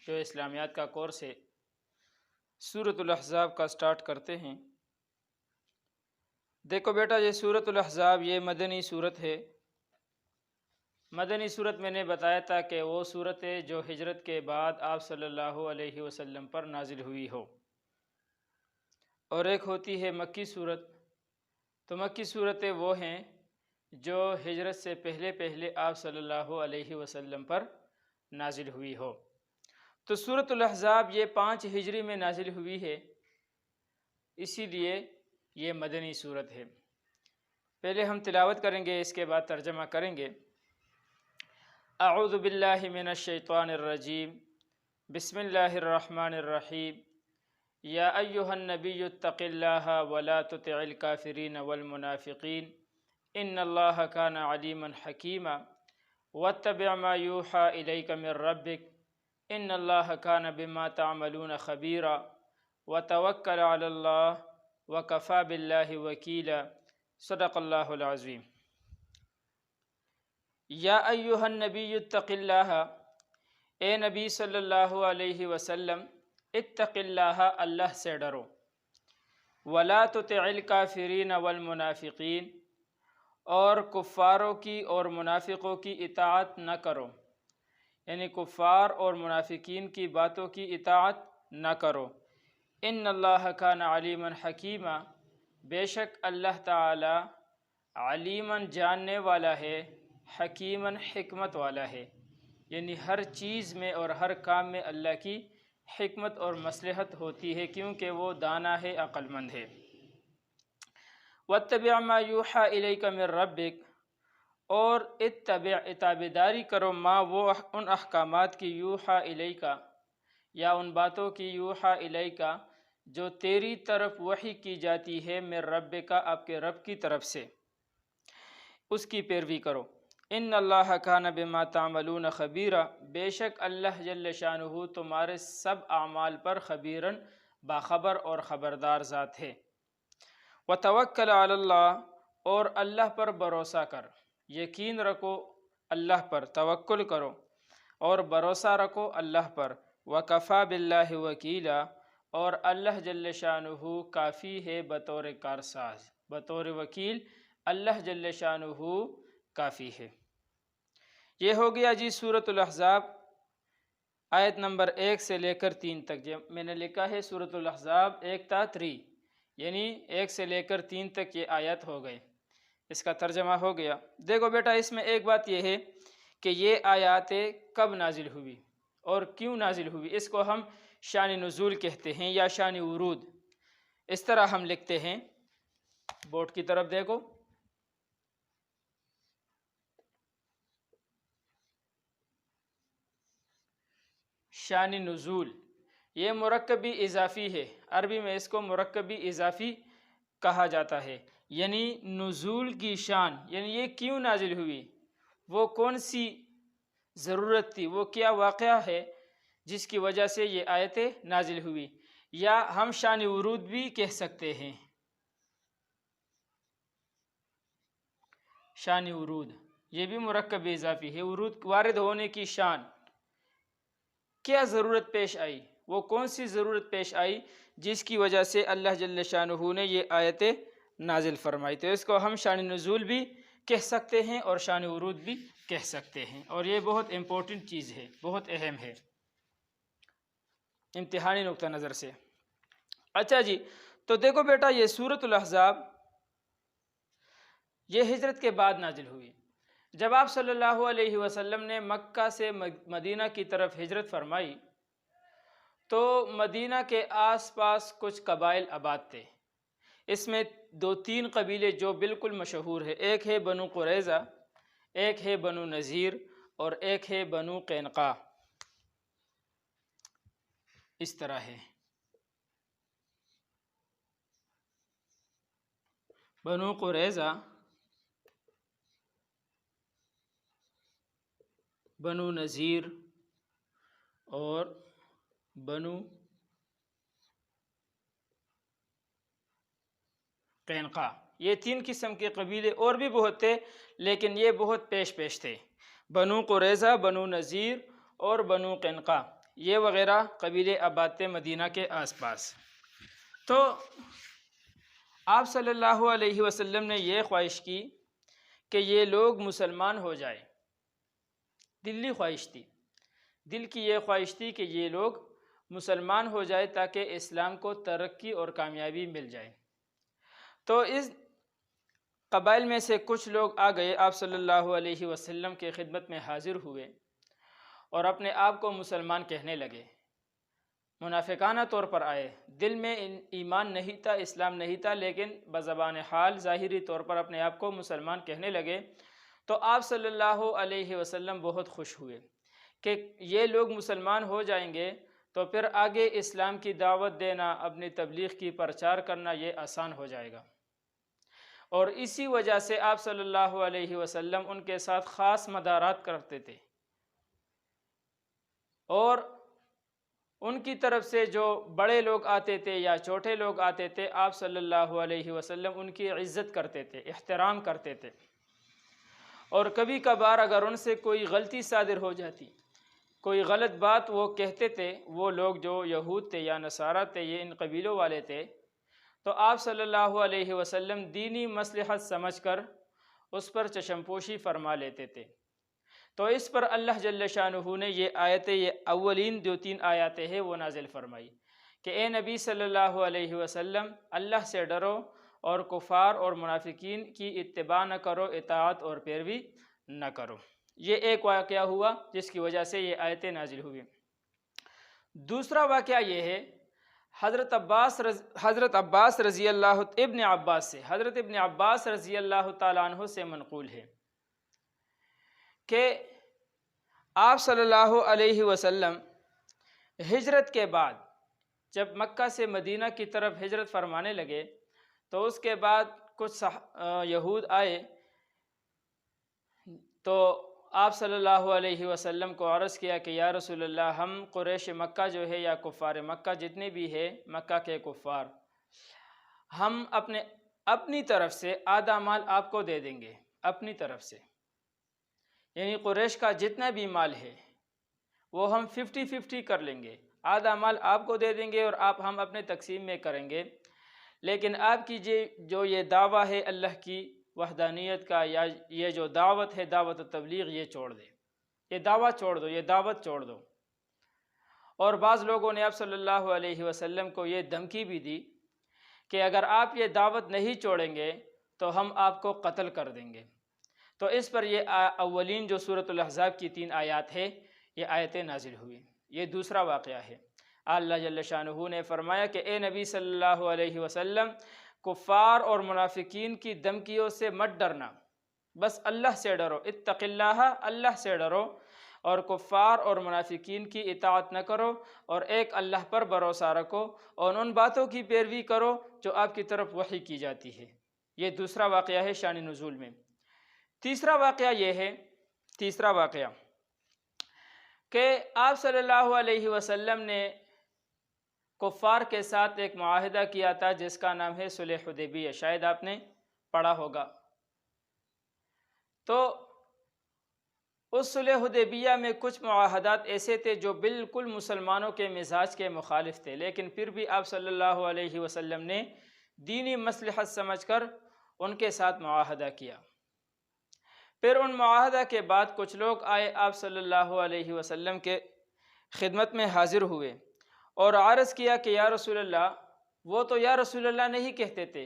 جو اسلامیات کا کورس ہے، سورۃ الاحزاب کا سٹارٹ کرتے ہیں۔ دیکھو بیٹا، یہ سورۃ الاحزاب یہ مدنی صورت ہے۔ مدنی صورت میں نے بتایا تھا کہ وہ صورت ہے جو ہجرت کے بعد آپ صلی اللہ علیہ وسلم پر نازل ہوئی ہو، اور ایک ہوتی ہے مکی صورت۔ تو مکی صورتیں وہ ہیں جو ہجرت سے پہلے پہلے آپ صلی اللہ علیہ وسلم پر نازل ہوئی ہو۔ تو سورۃ الاحزاب یہ 5 ہجری میں نازل ہوئی ہے، اسی لیے یہ مدنی صورت ہے۔ پہلے ہم تلاوت کریں گے، اس کے بعد ترجمہ کریں گے۔ اعوذ باللہ من الشیطان الرجیم، بسم اللہ الرحمن الرحیم۔ یا ایہا النبی اتق اللہ ولا تطع الکافرین والمنافقین ان اللہ کان علیما حکیما واتبع ما یوحى الیک من ربک ان اللہ کان بما تعملون خبیرا وتوکل علی اللہ وکفی باللہ وکیلا۔ صدق اللہ العظیم۔ یا ایہا النبی اتق اللہ، اے نبی صلی اللہ علیہ وسلم، اتق اللہ، اللہ سے ڈرو، ولا تطع الکافرین والمنافقین، اور کفاروں کی اور منافقوں کی اطاعت نہ کرو، یعنی کفار اور منافقین کی باتوں کی اطاعت نہ کرو۔ ان اللہ کان علیما حکیما، بے شک اللہ تعالی علیماً جاننے والا ہے، حکیماً حکمت والا ہے، یعنی ہر چیز میں اور ہر کام میں اللہ کی حکمت اور مصلحت ہوتی ہے، کیونکہ وہ دانا ہے، عقل مند ہے۔ واتبع ما یوحى الیک من ربک، اور اتابعداری کرو ما وہ ان احکامات کی، یوحى الیک، یا ان باتوں کی، یوحى الیک جو تیری طرف وحی کی جاتی ہے، من ربک، آپ کے رب کی طرف سے، اس کی پیروی کرو۔ ان اللہ کان بما تعملون خبیرا، بے شک اللہ جل شانہ تمہارے سب اعمال پر خبیراً، باخبر اور خبردار ذات ہے۔ وتوکل علی اللہ، اور اللہ پر بھروسہ کر، یقین رکھو اللہ پر، توکل کرو اور بھروسہ رکھو اللہ پر۔ وکفی باللہ وکیلا، اور اللہ جل شانہ کافی ہے بطور کارساز، بطور وکیل اللہ جل شانہ کافی ہے۔ یہ ہو گیا جی سورۃ الاحزاب، آیت نمبر 1 سے لے کر 3 تک۔ جب میں نے لکھا ہے سورۃ الاحزاب 1 تا 3، یعنی 1 سے لے کر 3 تک یہ آیت ہو گئے، اس کا ترجمہ ہو گیا۔ دیکھو بیٹا، اس میں ایک بات یہ ہے کہ یہ آیاتیں کب نازل ہوئی اور کیوں نازل ہوئی، اس کو ہم شان نزول کہتے ہیں یا شان ورود، اس طرح ہم لکھتے ہیں۔ بورڈ کی طرف دیکھو، شان نزول یہ مرکبی اضافی ہے، عربی میں اس کو مرکبی اضافی کہا جاتا ہے، یعنی نزول کی شان، یعنی یہ کیوں نازل ہوئی، وہ کون سی ضرورت تھی، وہ کیا واقعہ ہے جس کی وجہ سے یہ آیتیں نازل ہوئی، یا ہم شان ورود بھی کہہ سکتے ہیں۔ شان ورود یہ بھی مرکب اضافی ہے، ورود وارد ہونے کی شان، کیا ضرورت پیش آئی، وہ کون سی ضرورت پیش آئی جس کی وجہ سے اللہ جل شانہ نے یہ آیتیں نازل فرمائی، تو اس کو ہم شان نزول بھی کہہ سکتے ہیں اور شان ورود بھی کہہ سکتے ہیں، اور یہ بہت امپورٹنٹ چیز ہے، بہت اہم ہے امتحانی نقطہ نظر سے۔ اچھا جی، تو دیکھو بیٹا، یہ سورۃ الاحزاب یہ ہجرت کے بعد نازل ہوئی۔ جب آپ صلی اللہ علیہ وسلم نے مکہ سے مدینہ کی طرف ہجرت فرمائی تو مدینہ کے آس پاس کچھ قبائل آباد تھے، اس میں 2-3 قبیلے جو بالکل مشہور ہیں، ایک ہے بنو قریظہ، ایک ہے بنو نذیر، اور ایک ہے بنو قینقاع، اس طرح ہے۔ بنو قریظہ، بنو نذیر اور بنو قینقاع، یہ 3 قسم کے قبیلے، اور بھی بہت تھے لیکن یہ بہت پیش تھے۔ بنو قریظہ، بنو نذیر اور بنو قینقاع، یہ وغیرہ قبیلے آباد تھے مدینہ کے آس پاس۔ تو آپ صلی اللہ علیہ وسلم نے یہ خواہش کی کہ یہ لوگ مسلمان ہو جائیں، دلی خواہش تھی، دل کی یہ خواہش تھی کہ یہ لوگ مسلمان ہو جائے تاکہ اسلام کو ترقی اور کامیابی مل جائے۔ تو اس قبائل میں سے کچھ لوگ آ گئے، آپ صلی اللہ علیہ وسلم کے خدمت میں حاضر ہوئے اور اپنے آپ کو مسلمان کہنے لگے، منافقانہ طور پر آئے، دل میں ایمان نہیں تھا، اسلام نہیں تھا، لیکن بزبان حال ظاہری طور پر اپنے آپ کو مسلمان کہنے لگے۔ تو آپ صلی اللہ علیہ وسلم بہت خوش ہوئے کہ یہ لوگ مسلمان ہو جائیں گے تو پھر آگے اسلام کی دعوت دینا، اپنی تبلیغ کی پرچار کرنا یہ آسان ہو جائے گا، اور اسی وجہ سے آپ صلی اللہ علیہ وسلم ان کے ساتھ خاص مدارات کرتے تھے، اور ان کی طرف سے جو بڑے لوگ آتے تھے یا چھوٹے لوگ آتے تھے، آپ صلی اللہ علیہ وسلم ان کی عزت کرتے تھے، احترام کرتے تھے، اور کبھی کبھار اگر ان سے کوئی غلطی صادر ہو جاتی، کوئی غلط بات وہ کہتے تھے، وہ لوگ جو یہود تھے یا نصارہ تھے، یہ ان قبیلوں والے تھے، تو آپ صلی اللہ علیہ وسلم دینی مصلحت سمجھ کر اس پر چشم پوشی فرما لیتے تھے۔ تو اس پر اللہ جل شانہ نے یہ آیتیں، یہ اولین 2-3 آیاتیں ہیں وہ نازل فرمائی کہ اے نبی صلی اللہ علیہ وسلم، اللہ سے ڈرو اور کفار اور منافقین کی اتباع نہ کرو، اطاعت اور پیروی نہ کرو۔ یہ ایک واقعہ ہوا جس کی وجہ سے یہ آیتیں نازل ہوئی۔ دوسرا واقعہ یہ ہے، حضرت عباس رضی اللہ ابن عباس سے، حضرت ابن عباس رضی اللہ تعالیٰ عنہ سے منقول ہے کہ آپ صلی اللہ علیہ وسلم ہجرت کے بعد جب مکہ سے مدینہ کی طرف ہجرت فرمانے لگے تو اس کے بعد کچھ یہود آئے تو آپ صلی اللہ علیہ وسلم کو عرض کیا کہ یا رسول اللہ، ہم قریش مکہ جو ہے یا کفار مکہ جتنے بھی ہے، مکہ کے کفار، ہم اپنی طرف سے آدھا مال آپ کو دے دیں گے، اپنی طرف سے، یعنی قریش کا جتنا بھی مال ہے وہ ہم 50-50 کر لیں گے، آدھا مال آپ کو دے دیں گے اور ہم اپنے تقسیم میں کریں گے، لیکن آپ کی جو یہ دعویٰ ہے اللہ کی وحدانیت کا، یا یہ جو دعوت ہے، دعوت و تبلیغ، یہ چھوڑ دے، یہ دعویٰ چھوڑ دو، یہ دعوت چھوڑ دو۔ اور بعض لوگوں نے آپ صلی اللہ علیہ وسلم کو یہ دھمکی بھی دی کہ اگر آپ یہ دعوت نہیں چھوڑیں گے تو ہم آپ کو قتل کر دیں گے۔ تو اس پر یہ اولین جو سورۃ الاحزاب کی 3 آیات ہے، یہ آیتیں نازل ہوئی۔ یہ دوسرا واقعہ ہے۔ اللہ جل شانہ نے فرمایا کہ اے نبی صلی اللہ علیہ وسلم، کفار اور منافقین کی دھمکیوں سے مت ڈرنا، بس اللہ سے ڈرو، اتق اللہ، اللہ سے ڈرو، اور کفار اور منافقین کی اطاعت نہ کرو، اور ایک اللہ پر بھروسہ رکھو، اور ان باتوں کی پیروی کرو جو آپ کی طرف وحی کی جاتی ہے۔ یہ دوسرا واقعہ ہے شان نزول میں۔ تیسرا واقعہ یہ ہے، تیسرا واقعہ کہ آپ صلی اللہ علیہ وسلم نے کفار کے ساتھ ایک معاہدہ کیا تھا جس کا نام ہے صلح حدیبیہ، شاید آپ نے پڑھا ہوگا۔ تو اس صلح حدیبیہ میں کچھ معاہدات ایسے تھے جو بالکل مسلمانوں کے مزاج کے مخالف تھے، لیکن پھر بھی آپ صلی اللہ علیہ وسلم نے دینی مصلحت سمجھ کر ان کے ساتھ معاہدہ کیا۔ پھر ان معاہدہ کے بعد کچھ لوگ آئے، آپ صلی اللہ علیہ وسلم کے خدمت میں حاضر ہوئے اور عرض کیا کہ یا رسول اللہ، وہ تو یا رسول اللہ نہیں کہتے تھے،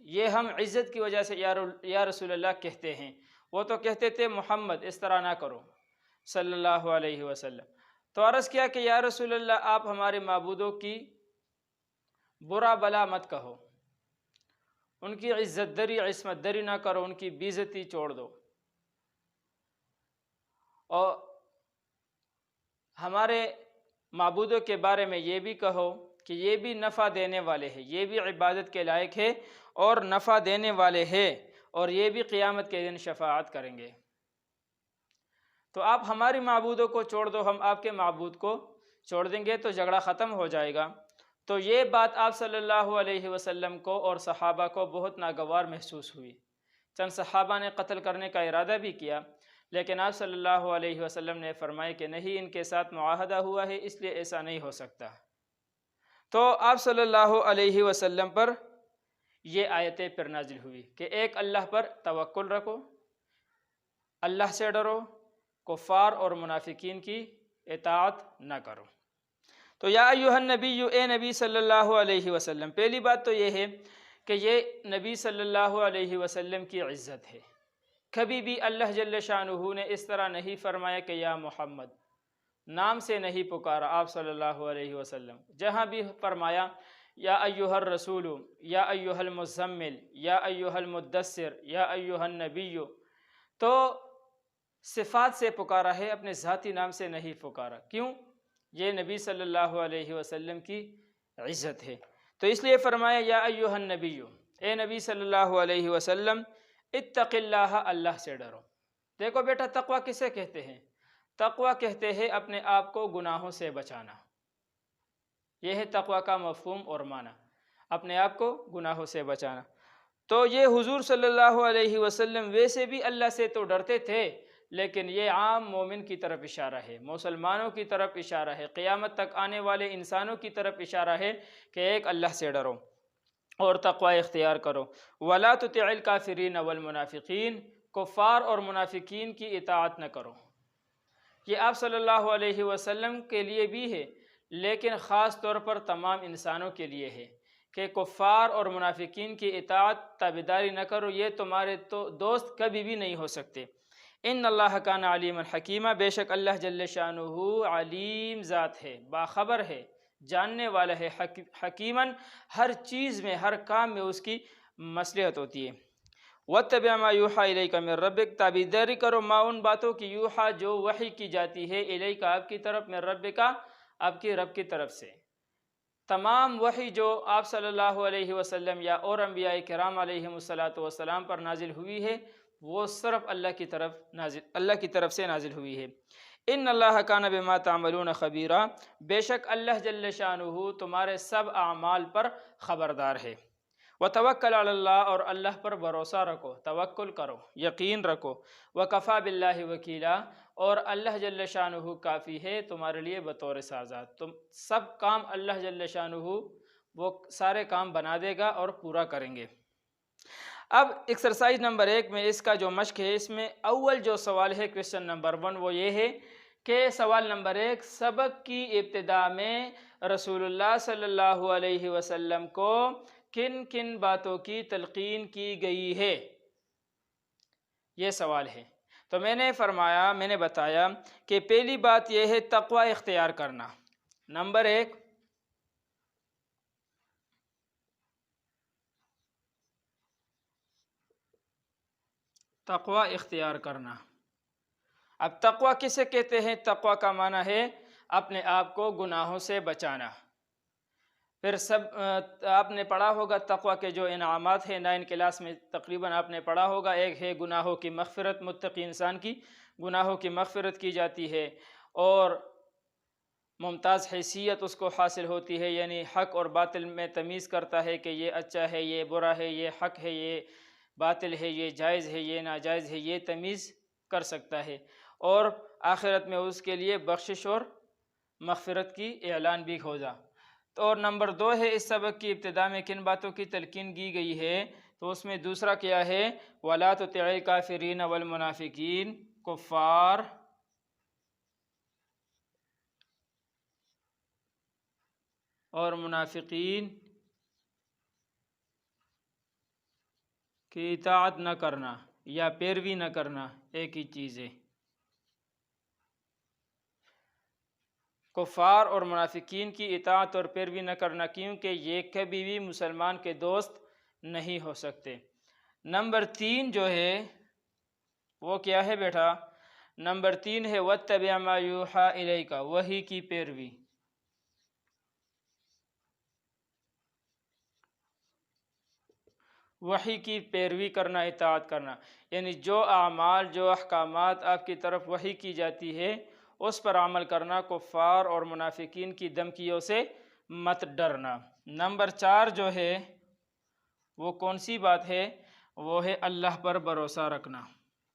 یہ ہم عزت کی وجہ سے یا رسول اللہ کہتے ہیں، وہ تو کہتے تھے محمد، اس طرح نہ کرو صلی اللہ علیہ وسلم۔ تو عرض کیا کہ یا رسول اللہ، آپ ہمارے معبودوں کی برا بلا مت کہو، ان کی عزت دری، عصمت دری نہ کرو، ان کی بے عزتی چھوڑ دو، اور ہمارے معبودوں کے بارے میں یہ بھی کہو کہ یہ بھی نفع دینے والے ہیں، یہ بھی عبادت کے لائق ہے اور نفع دینے والے ہیں، اور یہ بھی قیامت کے دن شفاعت کریں گے۔ تو آپ ہماری معبودوں کو چھوڑ دو، ہم آپ کے معبود کو چھوڑ دیں گے تو جھگڑا ختم ہو جائے گا۔ تو یہ بات آپ صلی اللہ علیہ وسلم کو اور صحابہ کو بہت ناگوار محسوس ہوئی۔ چند صحابہ نے قتل کرنے کا ارادہ بھی کیا، لیکن آپ صلی اللہ علیہ وسلم نے فرمایا کہ نہیں، ان کے ساتھ معاہدہ ہوا ہے، اس لیے ایسا نہیں ہو سکتا۔ تو آپ صلی اللہ علیہ وسلم پر یہ آیتیں پھر نازل ہوئی کہ ایک اللہ پر توکل رکھو، اللہ سے ڈرو، کفار اور منافقین کی اطاعت نہ کرو۔ تو یا ایھا النبی، اے نبی صلی اللہ علیہ وسلم، پہلی بات تو یہ ہے کہ یہ نبی صلی اللہ علیہ وسلم کی عزت ہے۔ کبھی بھی اللہ جل شانہ نے اس طرح نہیں فرمایا کہ یا محمد، نام سے نہیں پکارا آپ صلی اللہ علیہ وسلم۔ جہاں بھی فرمایا یا ایھا الرسول، یا ایھا المزمل، یا ایھا المدثر، یا ایھا النبی، تو صفات سے پکارا ہے، اپنے ذاتی نام سے نہیں پکارا۔ کیوں؟ یہ نبی صلی اللہ علیہ وسلم کی عزت ہے، تو اس لیے فرمایا یا ایھا النبی، اے نبی صلی اللہ علیہ وسلم، اتق اللہ، اللہ سے ڈرو۔ دیکھو بیٹا، تقوی کسے کہتے ہیں؟ تقوی کہتے ہیں اپنے آپ کو گناہوں سے بچانا۔ یہ ہے تقوی کا مفہوم اور معنی، اپنے آپ کو گناہوں سے بچانا۔ تو یہ حضور صلی اللہ علیہ وسلم ویسے بھی اللہ سے تو ڈرتے تھے، لیکن یہ عام مومن کی طرف اشارہ ہے، مسلمانوں کی طرف اشارہ ہے، قیامت تک آنے والے انسانوں کی طرف اشارہ ہے کہ ایک اللہ سے ڈرو اور تقوی اختیار کرو۔ وَلَا تُطِعِ الْكَافِرِينَ وَالْمُنَافِقِينَ، کفار اور منافقین کی اطاعت نہ کرو۔ یہ آپ صلی اللہ علیہ وسلم کے لیے بھی ہے، لیکن خاص طور پر تمام انسانوں کے لیے ہے کہ کفار اور منافقین کی اطاعت تابعداری نہ کرو، یہ تمہارے تو دوست کبھی بھی نہیں ہو سکتے۔ ان اللہ کان علیما حکیما، بے شک اللہ جل شانہ علیم ذات ہے، باخبر ہے، جاننے والا ہے، حکیماً ہر چیز میں، ہر کام میں اس کی مصلحت ہوتی ہے۔ وَاتَّبِعْ مَا يُوحَىٰ إِلَيْكَ مِن رَبِّكَ، تابعداری کرو ما ان باتوں کی یوحا جو وحی کی جاتی ہے، الیک آپ کی طرف، من ربک آپ کی رب کی طرف سے۔ تمام وحی جو آپ صلی اللہ علیہ وسلم یا اور انبیاء کرام علیہم السلام پر نازل ہوئی ہے، وہ صرف اللہ کی طرف سے نازل ہوئی ہے۔ ان اللہ کان بما تعملون خبیرا، بے شک اللہ جل شانہ تمہارے سب اعمال پر خبردار ہے۔ وتوکل علی اللہ، اور اللہ پر بھروسہ رکھو، توکل کرو، یقین رکھو۔ وکفی باللہ وکیلا، اور اللہ جل شانہ کافی ہے تمہارے لیے بطور سازات۔ تم سب کام اللہ جل شانہ وہ سارے کام بنا دے گا اور پورا کریں گے۔ اب ایکسرسائز نمبر 1 میں اس کا جو مشق ہے، اس میں اول جو سوال ہے کویسچن نمبر 1، وہ یہ ہے کہ سوال نمبر 1، سبق کی ابتدا میں رسول اللہ صلی اللہ علیہ وسلم کو کن کن باتوں کی تلقین کی گئی ہے؟ یہ سوال ہے۔ تو میں نے بتایا کہ پہلی بات یہ ہے تقوی اختیار کرنا۔ نمبر 1، تقوی اختیار کرنا۔ اب تقوی کسے کہتے ہیں؟ تقوی کا معنی ہے اپنے آپ کو گناہوں سے بچانا۔ پھر آپ نے پڑھا ہوگا تقوی کے جو انعامات ہیں، 9 کلاس میں تقریباً آپ نے پڑھا ہوگا۔ ایک ہے گناہوں کی مغفرت، متقی انسان کی گناہوں کی مغفرت کی جاتی ہے اور ممتاز حیثیت اس کو حاصل ہوتی ہے، یعنی حق اور باطل میں تمیز کرتا ہے کہ یہ اچھا ہے، یہ برا ہے، یہ حق ہے، یہ باطل ہے، یہ جائز ہے، یہ ناجائز ہے، یہ تمیز کر سکتا ہے، اور آخرت میں اس کے لیے بخشش اور مغفرت کی اعلان بھی ہوگا۔ تو اور نمبر 2 ہے اس سبق کی ابتدا میں کن باتوں کی تلقین کی گئی ہے، تو اس میں دوسرا کیا ہے؟ وَلَا تُطِعِ الْكَافِرِينَ وَالْمُنَافِقِينَ، کفار اور منافقین کی اطاعت نہ کرنا یا پیروی نہ کرنا، ایک ہی چیز ہے۔ کفار اور منافقین کی اطاعت اور پیروی نہ کرنا، کیونکہ یہ کبھی بھی مسلمان کے دوست نہیں ہو سکتے۔ نمبر 3 جو ہے وہ کیا ہے بیٹا؟ نمبر 3 ہے وَاتَّبِعْ مَا يُوحَىٰ إِلَيْكَ، وحی کی پیروی۔ وحی کی پیروی کرنا، اطاعت کرنا، یعنی جو اعمال، جو احکامات آپ کی طرف وحی کی جاتی ہے اس پر عمل کرنا۔ کفار اور منافقین کی دھمکیوں سے مت ڈرنا۔ نمبر 4 جو ہے وہ کون سی بات ہے؟ وہ ہے اللہ پر بھروسہ رکھنا۔